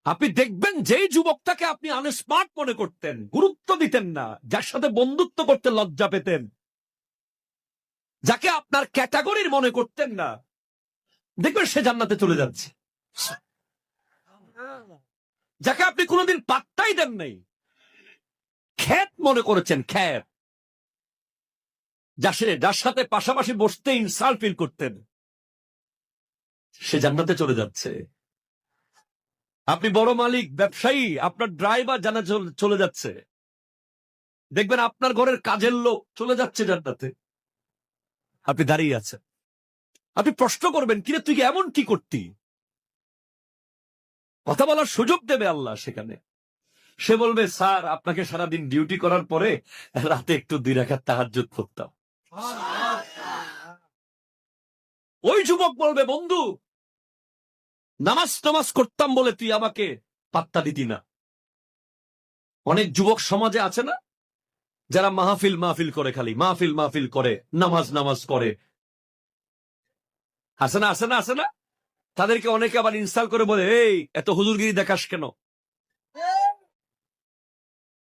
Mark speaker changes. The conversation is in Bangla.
Speaker 1: আপনি দেখবেন যেই যুবকটাকে আপনি আনস্মার্ট মনে করতেন, গুরুত্ব দিতেন না, যার সাথে বন্ধুত্ব করতে লজ্জা পেতেন, যাকে আপনার ক্যাটাগরির মনে করতেন না, দেখবেন সে জান্নাতে চলে যাচ্ছে। যাকে আপনি কোনোদিন পাত্তাই দেন নাই, খ্যাত মনে করেছেন, খ্যাত, যার সাথে পাশাপাশি বসতে ইনসাল্ট ফিল করতেন, সে জান্নাতে চলে যাচ্ছে। আপনি বড় মালিক, ব্যবসায়ী, আপনার ড্রাইভার জানা চলে যাচ্ছে। দেখবেন আপনার ঘরের কাজের লোক চলে যাচ্ছে জান্নাতে, আপনি দাঁড়িয়ে আছেন। আপনি প্রশ্ন করবেন, কিরে তুই এমন কি করতি? কথা বলার সুযোগ দেবে আল্লাহ সেখানে। সে বলবে, স্যার আপনাকে সারাদিন ডিউটি করার পরে রাতে একটু 2 রাকাত তাহাজ্জুদ পড়তাম। ওই যুবক বলবে, বন্ধু নামাজ করতাম বলে তুই আমাকে পাত্তা দিতি না। অনেক যুবক সমাজে আছে না, যারা মাহফিল করে, খালি মাহফিল করে, নামাজ করে, আছে না? তাদেরকে অনেকে আবার ইনস্টল করে বলে, এই এত হুজুরগিরি দেখাস কেন?